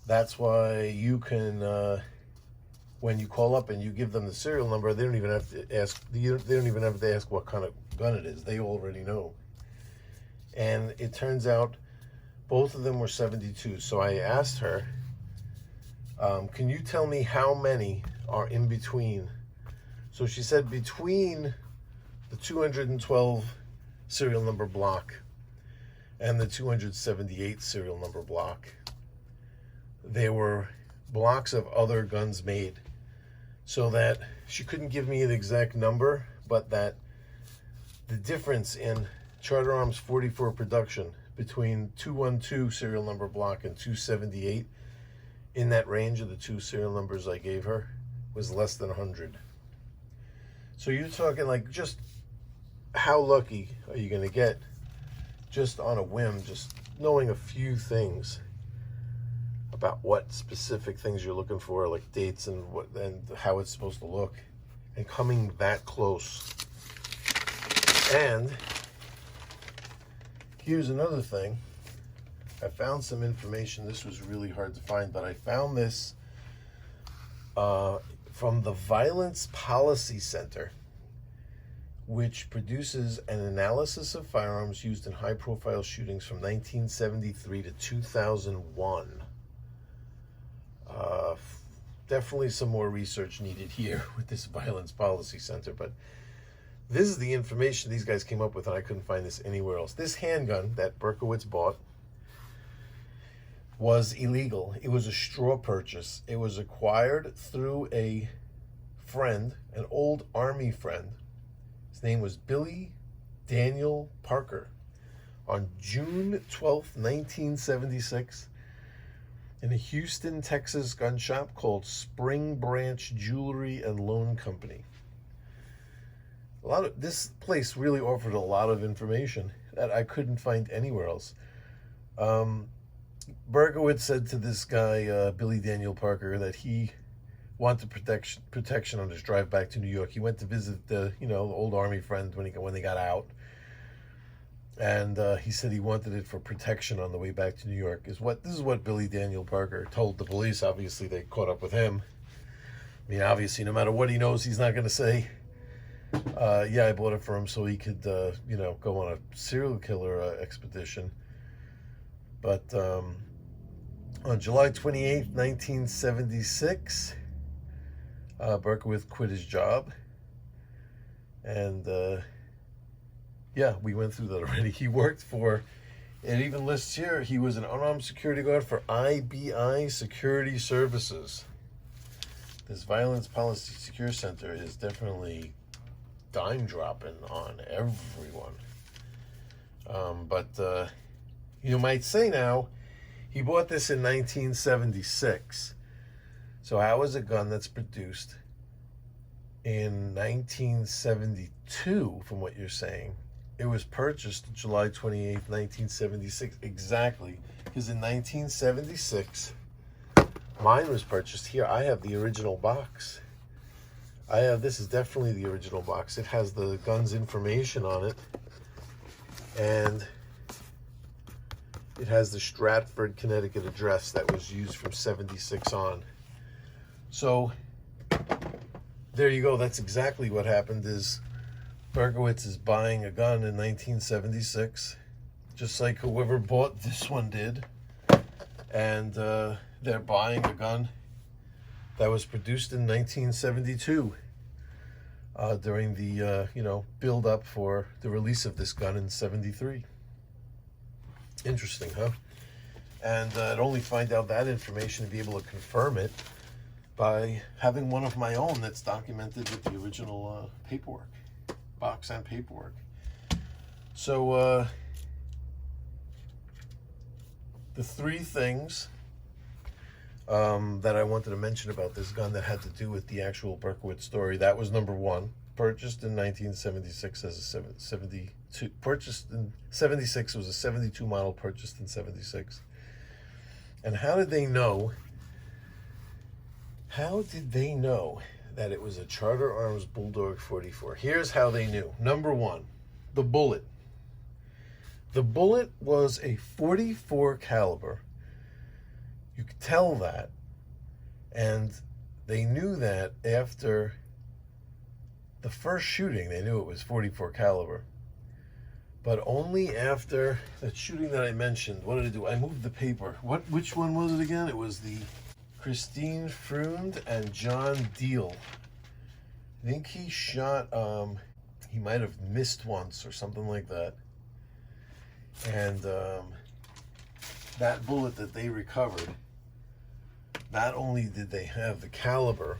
That's why you can, when you call up and you give them the serial number, they don't even have to ask. They don't even have to ask what kind of gun it is. They already know. And it turns out both of them were 72. So I asked her, can you tell me how many are in between? So she said between the 212 serial number block and the 278 serial number block. There were blocks of other guns made, so that she couldn't give me an exact number, but that the difference in Charter Arms 44 production between 212 serial number block and 278, in that range of the two serial numbers I gave her, was less than 100. So you're talking like, just how lucky are you going to get just on a whim, just knowing a few things about what specific things you're looking for, like dates and what and how it's supposed to look, and coming that close. And here's another thing. I found some information. This was really hard to find, but I found this from the Violence Policy Center, which produces an analysis of firearms used in high-profile shootings from 1973 to 2001. Definitely some more research needed here with this Violence Policy Center, but this is the information these guys came up with, and I couldn't find this anywhere else. This handgun that Berkowitz bought was illegal. It was a straw purchase. It was acquired through a friend, an old Army friend. His name was Billy Daniel Parker. On June 12th, 1976, in a Houston, Texas gun shop called Spring Branch Jewelry and Loan Company. This place really offered a lot of information that I couldn't find anywhere else. Berkowitz said to this guy, Billy Daniel Parker, that he wanted protection on his drive back to New York. He went to visit the old Army friend when they got out, and he said he wanted it for protection on the way back to New York. This is what Billy Daniel Parker told the police. Obviously, they caught up with him. I mean, obviously, no matter what he knows, he's not going to say, yeah, I bought it for him so he could, go on a serial killer expedition. But on July 28th, 1976, Berkowitz quit his job. And, yeah, we went through that already. He worked for, it even lists here, he was an unarmed security guard for IBI Security Services. This Violence Policy Secure Center is definitely dime dropping on everyone. But you might say now, he bought this in 1976. So how is a gun that's produced in 1972, from what you're saying? It was purchased July 28th, 1976. Exactly. Because in 1976, mine was purchased here. I have the original box. This is definitely the original box. It has the gun's information on it. And it has the Stratford, Connecticut address that was used from 76 on. So there you go. That's exactly what happened. Is Berkowitz is buying a gun in 1976, just like whoever bought this one did. And they're buying a gun that was produced in 1972 during the, build up for the release of this gun in 73. Interesting, huh? And I'd only find out that information to be able to confirm it by having one of my own that's documented with the original paperwork, box and paperwork. So the three things that I wanted to mention about this gun that had to do with the actual Berkowitz story, that was number one, purchased in 1976 as a 72, purchased in 76, it was a 72 model, purchased in 76. And how did they know that it was a Charter Arms Bulldog 44? Here's how they knew. Number one, the bullet. The bullet was a 44 caliber. You could tell that. And they knew that after the first shooting, they knew it was 44 caliber. But only after that shooting that I mentioned, what did I do? I moved the paper. Which one was it again? It was the Christine Freund and John Deal. I think he shot, he might have missed once or something like that. And that bullet that they recovered, not only did they have the caliber,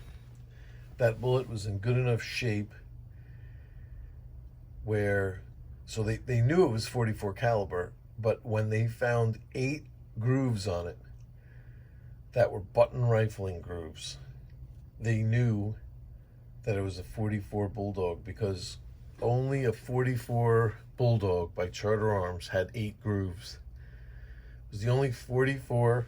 that bullet was in good enough shape where, so they knew it was 44 caliber, but when they found 8 grooves on it that were button rifling grooves, they knew that it was a 44 Bulldog, because only a 44 Bulldog by Charter Arms had 8 grooves. It was the only 44,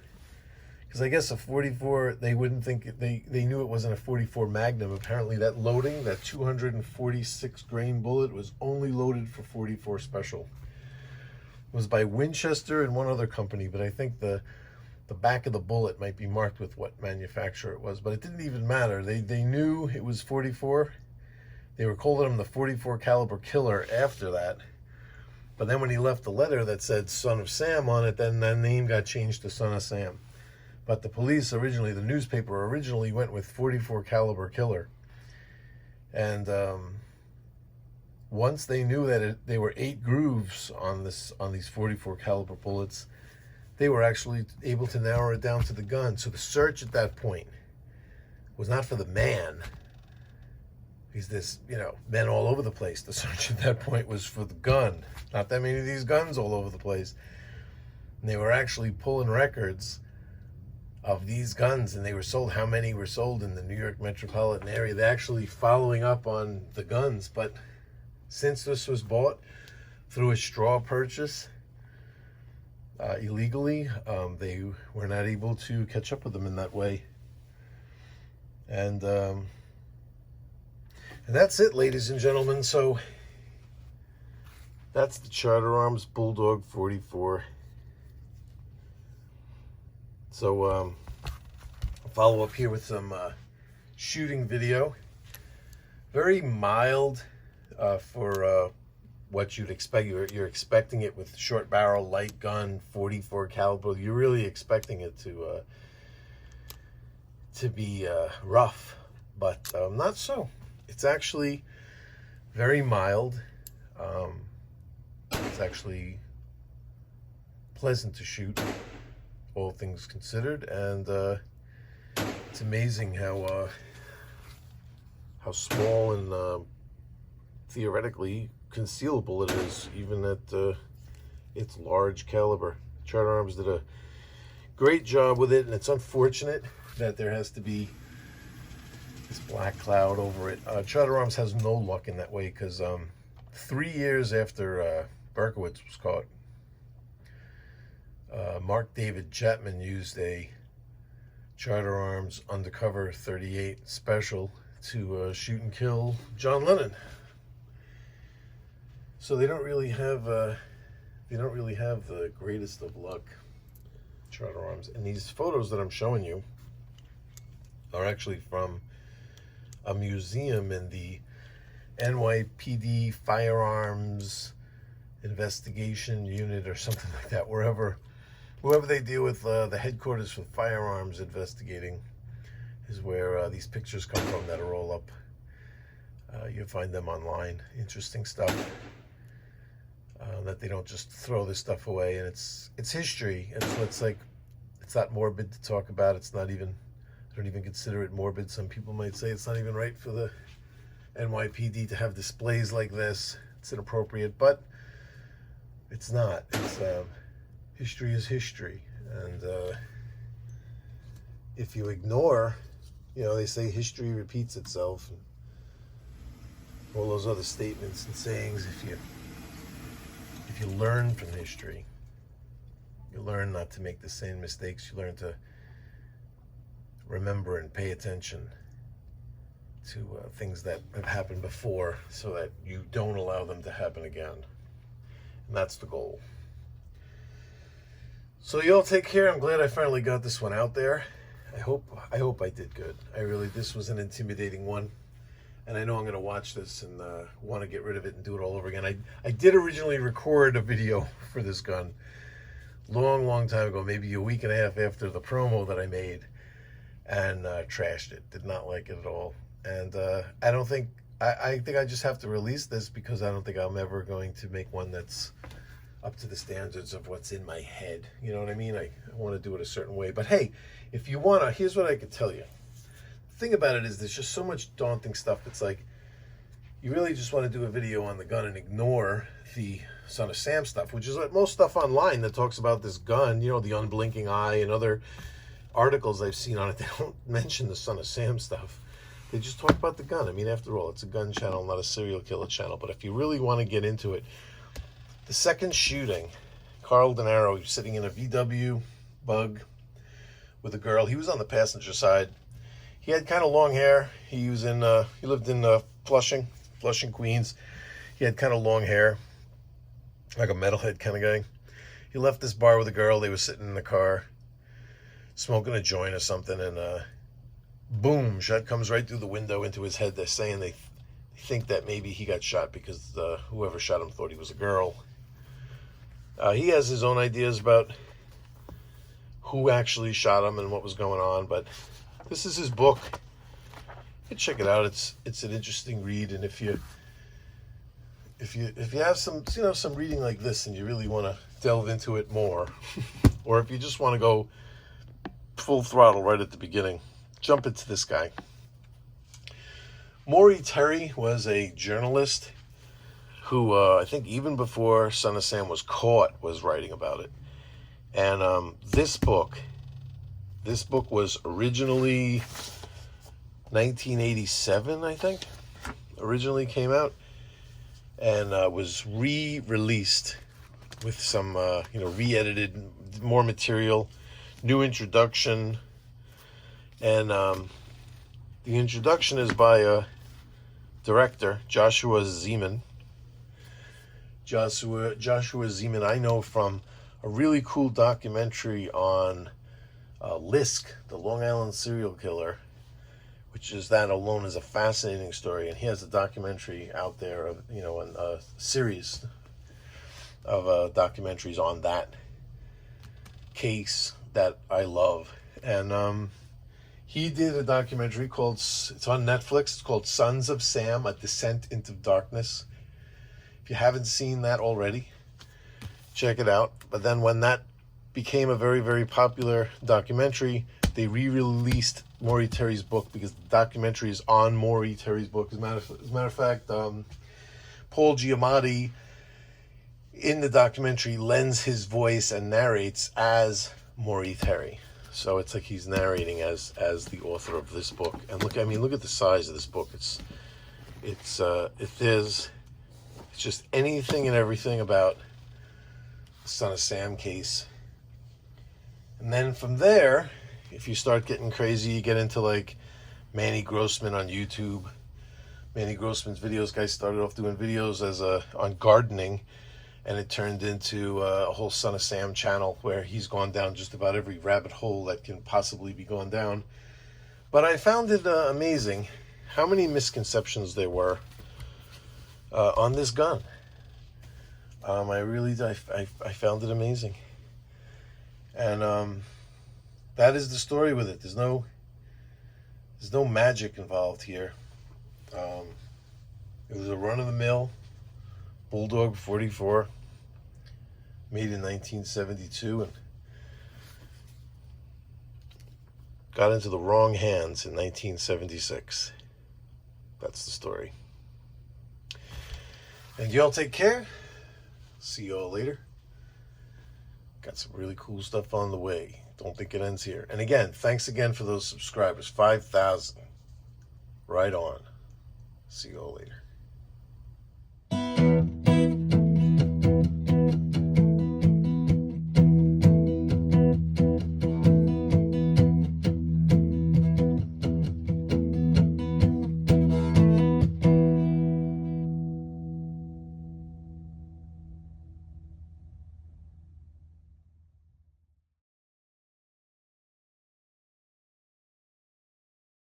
because I guess a 44, they wouldn't think, they knew it wasn't a 44 Magnum. Apparently that loading, that 246 grain bullet, was only loaded for 44 Special. It was by Winchester and one other company, but I think the back of the bullet might be marked with what manufacturer it was, but it didn't even matter. They knew it was 44. They were calling him the 44 caliber killer after that. But then when he left the letter that said Son of Sam on it, then that name got changed to Son of Sam. But the police originally, the newspaper originally went with 44 caliber killer. And once they knew that they were 8 grooves on these 44 caliber bullets, they were actually able to narrow it down to the gun. So the search at that point was not for the man, because there's, men all over the place. The search at that point was for the gun. Not that many of these guns all over the place. And they were actually pulling records of these guns, and they were sold, how many were sold in the New York metropolitan area. They're actually following up on the guns. But since this was bought through a straw purchase, illegally, they were not able to catch up with them in that way. And that's it, ladies and gentlemen. So that's the Charter Arms Bulldog 44. So I'll follow up here with some shooting video. Very mild for what you'd expect. You're expecting it with short barrel, light gun, 44 caliber. You're really expecting it to be rough, but not so. It's actually very mild. It's actually pleasant to shoot, all things considered, and it's amazing how small and theoretically concealable it is, even at its large caliber. Charter Arms did a great job with it, and it's unfortunate that there has to be this black cloud over it. Charter Arms has no luck in that way, because 3 years after Berkowitz was caught, Mark David Chapman used a Charter Arms Undercover 38 Special to shoot and kill John Lennon. So they don't really have the greatest of luck, Charter Arms. And these photos that I'm showing you are actually from a museum in the NYPD Firearms Investigation Unit or something like that. Whoever they deal with, the headquarters for firearms investigating is where these pictures come from that are all up. You'll find them online. Interesting stuff. That they don't just throw this stuff away, and it's history, and so it's not morbid to talk about. It's not even, I don't even consider it morbid. Some people might say it's not even right for the NYPD to have displays like this. It's inappropriate, but it's not. It's history is history, and if you ignore, they say history repeats itself, and all those other statements and sayings. If you learn from history, you learn not to make the same mistakes. You learn to remember and pay attention to things that have happened before, so that you don't allow them to happen again. And that's the goal. So y'all take care. I'm glad I finally got this one out there. I hope I did good. This was an intimidating one. And I know I'm going to watch this and want to get rid of it and do it all over again. I did originally record a video for this gun long time ago, maybe a week and a half after the promo that I made, and trashed it. Did not like it at all. And I think I just have to release this, because I don't think I'm ever going to make one that's up to the standards of what's in my head. You know what I mean? I want to do it a certain way. But hey, if you want to, here's what I could tell you. The thing about it is there's just so much daunting stuff. It's like, you really just want to do a video on the gun and ignore the Son of Sam stuff, which is like most stuff online that talks about this gun, you know, the unblinking eye and other articles I've seen on it. They don't mention the Son of Sam stuff. They just talk about the gun. I mean, after all, it's a gun channel, not a serial killer channel. But if you really want to get into it, the second shooting, Carl Denaro, he was sitting in a VW Bug with a girl. He was on the passenger side. He had kind of long hair. He was in, he lived in Flushing, Queens. He had kind of long hair, like a metalhead kind of guy. He left this bar with a girl. They were sitting in the car, smoking a joint or something, and boom, shot comes right through the window into his head. They're saying they think that maybe he got shot because whoever shot him thought he was a girl. He has his own ideas about who actually shot him and what was going on, but this is his book. You can check it out. It's an interesting read, and if you have some, you know, some reading like this and you really want to delve into it more, or if you just want to go full throttle right at the beginning, jump into this guy. Maury Terry was a journalist who I think even before Son of Sam was caught was writing about it. And this book was originally 1987, I think, originally came out, and was re-released with some, you know, re-edited, more material, new introduction. And the introduction is by director Joshua Zeman. Joshua Zeman I know from a really cool documentary on Lisk, the Long Island serial killer, which is, that alone is a fascinating story. And he has a documentary out there of, you know, a series of documentaries on that case that I love. And he did a documentary called, it's on Netflix, it's called Sons of Sam, A Descent into Darkness. If you haven't seen that already, check it out. But then when that became a very, very popular documentary, they re-released Maury Terry's book, because the documentary is on Maury Terry's book. As a matter of fact, Paul Giamatti in the documentary lends his voice and narrates as Maury Terry. So it's like he's narrating as the author of this book. And look, I mean, look at the size of this book. It's just anything and everything about the Son of Sam case. And then from there, if you start getting crazy, you get into like Manny Grossman on YouTube. Manny Grossman's videos, guy started off doing videos on gardening, and it turned into a whole Son of Sam channel where he's gone down just about every rabbit hole that can possibly be gone down. But I found it amazing how many misconceptions there were on this gun. I found it amazing. And that is the story with it. There's no magic involved here. It was a run-of-the-mill Bulldog 44, made in 1972, and got into the wrong hands in 1976. That's the story. And y'all take care. See y'all later. Got some really cool stuff on the way. Don't think it ends here. And again, thanks again for those subscribers. 5,000. Right on. See y'all later.